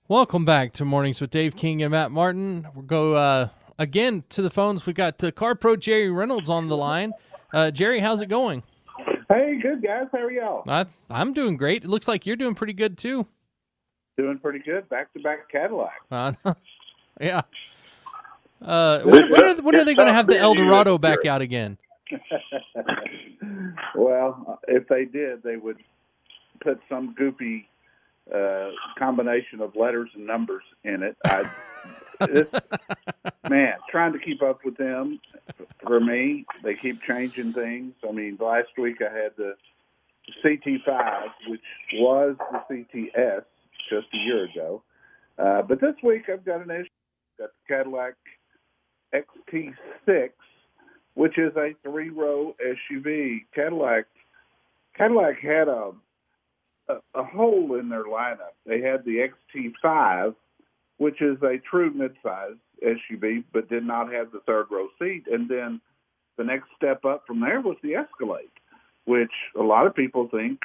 Welcome back to Mornings with Dave King and Matt Martin. We'll go again to the phones. We got Car Pro Jerry Reynolds on the line. Jerry, how's it going? Hey, good guys. How are y'all? I'm doing great. It looks like you're doing pretty good too. Doing pretty good. Back-to-back Cadillac. Yeah. When are they going to have the El Dorado back out again? Well, if they did, they would put some goopy combination of letters and numbers in it. Man, trying to keep up with them, for me, they keep changing things. I mean, last week I had the CT5, which was the CTS just a year ago. But this week I've got an issue. I've got the Cadillac XT6, which is a three-row SUV. Cadillac had a hole in their lineup. They had the XT5, which is a true midsize SUV, but did not have the third row seat. And then the next step up from there was the Escalade, which a lot of people think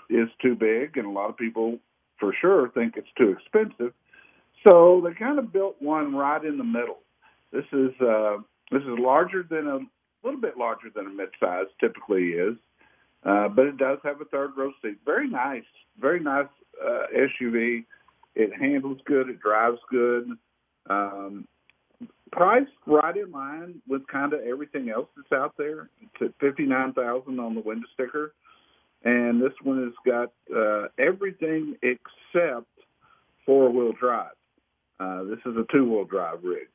is too big, and a lot of people for sure think it's too expensive. So they kind of built one right in the middle. This is larger than a little bit larger than a midsize typically is. But it does have a third row seat. Very nice SUV. It handles good. It drives good. Priced right in line with kind of everything else that's out there. It's at $59,000 on the window sticker, and this one has got everything except four-wheel drive. This is a two-wheel drive rig,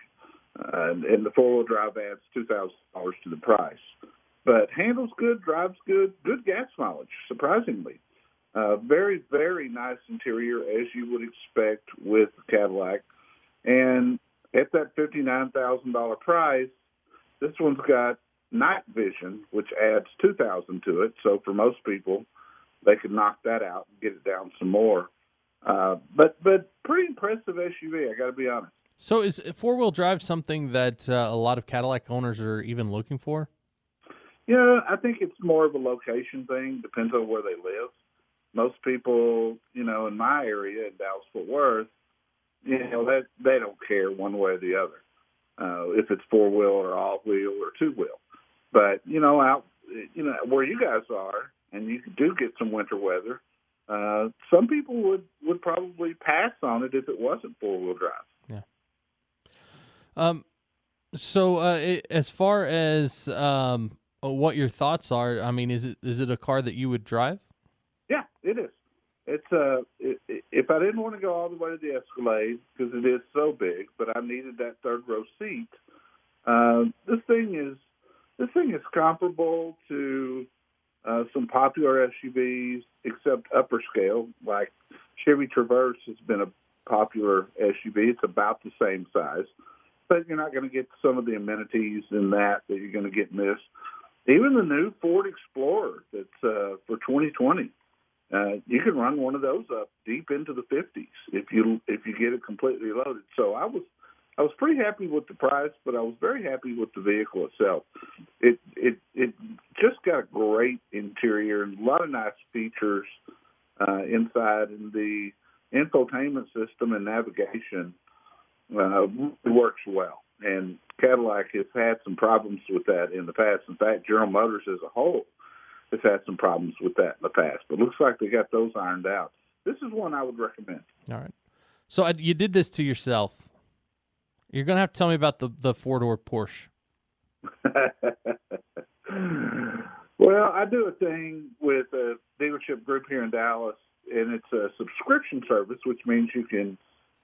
and the four-wheel drive adds $2,000 to the price. But handles good, drives good, good gas mileage, surprisingly. Very, very nice interior, as you would expect with Cadillac. And at that $59,000 price, this one's got night vision, which adds $2,000 to it. So for most people, they could knock that out and get it down some more. But pretty impressive SUV, I got to be honest. So is four-wheel drive something that a lot of Cadillac owners are even looking for? Yeah, I think it's more of a location thing. Depends on where they live. Most people, in my area in Dallas-Fort Worth, that they don't care one way or the other, if it's four-wheel or all-wheel or two-wheel. But, out, where you guys are, and you do get some winter weather, some people would probably pass on it if it wasn't four-wheel drive. Yeah. So as far as what your thoughts are, I mean, is it a car that you would drive? Yeah, it is. It's if I didn't want to go all the way to the Escalade because it is so big, but I needed that third row seat. This thing is comparable to some popular SUVs, except upper scale. Like Chevy Traverse has been a popular SUV. It's about the same size, but you're not going to get some of the amenities in that you're going to get in this. Even the new Ford Explorer that's for 2020, you can run one of those up deep into the 50s if you get it completely loaded. So I was pretty happy with the price, but I was very happy with the vehicle itself. It just got a great interior and a lot of nice features inside, and the infotainment system and navigation works well. And Cadillac has had some problems with that in the past. In fact, General Motors as a whole has had some problems with that in the past. But it looks like they got those ironed out. This is one I would recommend. All right. So you did this to yourself. You're going to have to tell me about the four-door Porsche. Well, I do a thing with a dealership group here in Dallas, and it's a subscription service, which means you can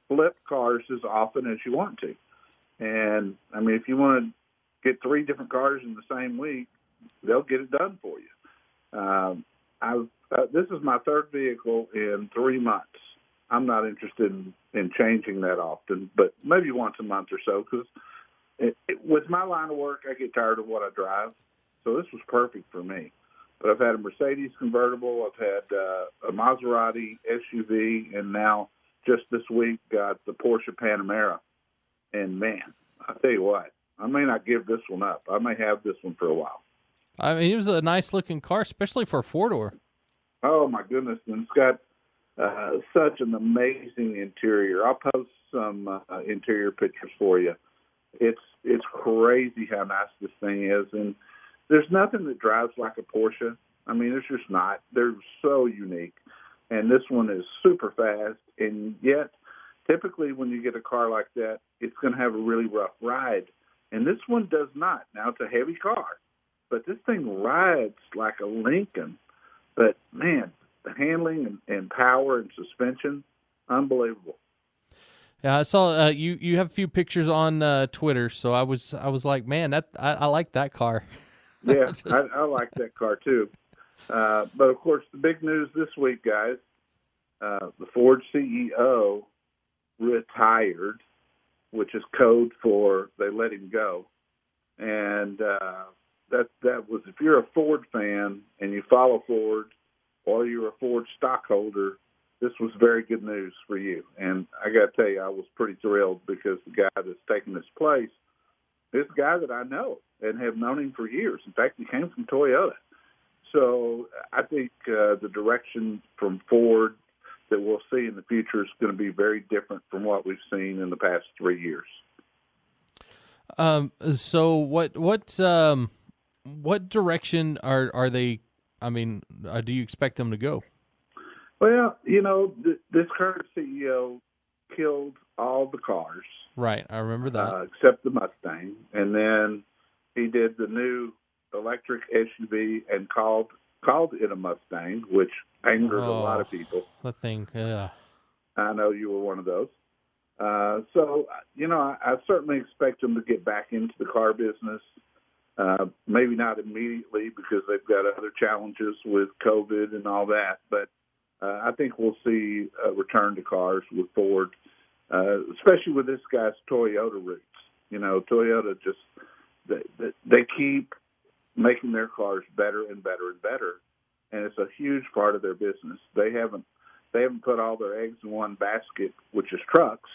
flip cars as often as you want to. And, I mean, if you want to get 3 different cars in the same week, they'll get it done for you. This is my third vehicle in 3 months. I'm not interested in changing that often, but maybe once a month or so, because with my line of work, I get tired of what I drive. So this was perfect for me. But I've had a Mercedes convertible. I've had a Maserati SUV, and now just this week got the Porsche Panamera. And, man, I'll tell you what, I may not give this one up. I may have this one for a while. I mean, it was a nice-looking car, especially for a four-door. Oh, my goodness. And it's got such an amazing interior. I'll post some interior pictures for you. It's crazy how nice this thing is, and there's nothing that drives like a Porsche. I mean, there's just not. They're so unique, and this one is super fast, and yet typically when you get a car like that, it's going to have a really rough ride, and this one does not. Now, it's a heavy car, but this thing rides like a Lincoln. But, man, the handling and power and suspension, unbelievable. Yeah, I saw you have a few pictures on Twitter, so I was like, man, I like that car. Yeah, I like that car too. But of course, the big news this week, guys, the Ford CEO retired, which is code for they let him go. And that was, if you're a Ford fan and you follow Ford, or you're a Ford stockholder, this was very good news for you. And I got to tell you, I was pretty thrilled because the guy that's taking his place is a guy that I know and have known him for years. In fact, he came from Toyota. So I think the direction from Ford that we'll see in the future is going to be very different from what we've seen in the past 3 years. So what direction are they? I mean, do you expect them to go? Well, this current CEO killed all the cars. Right, I remember that. Except the Mustang. And then he did the new electric SUV and called it a Mustang, which angered a lot of people. That thing, yeah. I know you were one of those. So, I certainly expect them to get back into the car business. Maybe not immediately because they've got other challenges with COVID and all that, but I think we'll see a return to cars with Ford, especially with this guy's Toyota roots. Toyota just they keep making their cars better and better and better, and it's a huge part of their business. They haven't put all their eggs in one basket, which is trucks.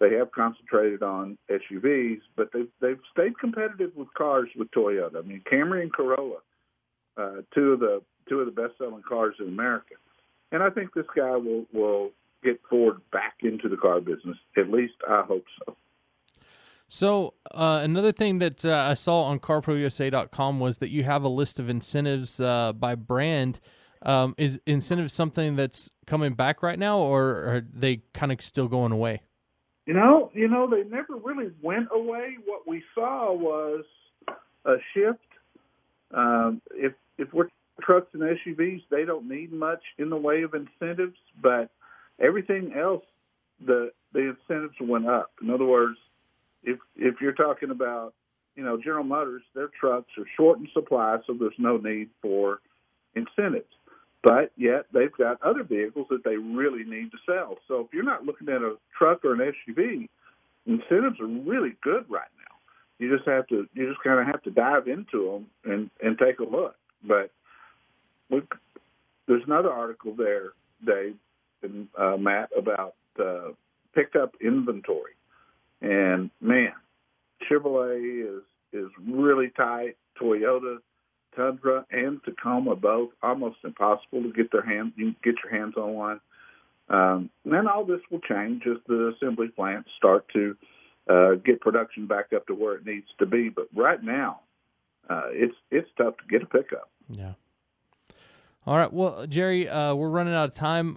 They have concentrated on SUVs, but they've stayed competitive with cars with Toyota. I mean, Camry and Corolla, two of the best-selling cars in America. And I think this guy will get Ford back into the car business. At least I hope so. So another thing that I saw on CarProUSA.com was that you have a list of incentives by brand. Is incentives something that's coming back right now, or are they kind of still going away? They never really went away. What we saw was a shift. If we're trucks and SUVs, they don't need much in the way of incentives, but everything else, the incentives went up. In other words, if you're talking about, General Motors, their trucks are short in supply, so there's no need for incentives. But yet they've got other vehicles that they really need to sell. So if you're not looking at a truck or an SUV, incentives are really good right now. You just kind of have to dive into them and take a look. But there's another article there, Dave and Matt, about pickup inventory. And man, Chevrolet is really tight. Toyota, Tundra, and Tacoma both almost impossible to get your hands on one. And then all this will change as the assembly plants start to get production back up to where it needs to be. But right now, it's tough to get a pickup. Yeah. All right. Well, Jerry, we're running out of time.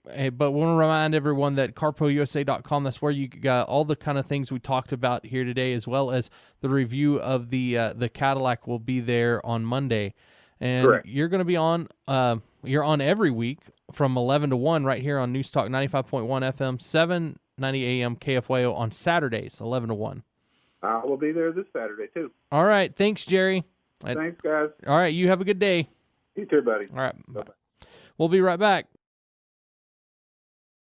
But we want to remind everyone that CarProUSA.com, that's where you got all the kind of things we talked about here today, as well as the review of the Cadillac will be there on Monday. And Correct. You're going to be on, you're on every week from 11 to 1 right here on News Talk 95.1 FM, 790 AM KFYO on Saturdays, 11 to 1. I will be there this Saturday, too. All right. Thanks, Jerry. Thanks, guys. All right. You have a good day. You too, buddy. All right. Bye-bye. We'll be right back.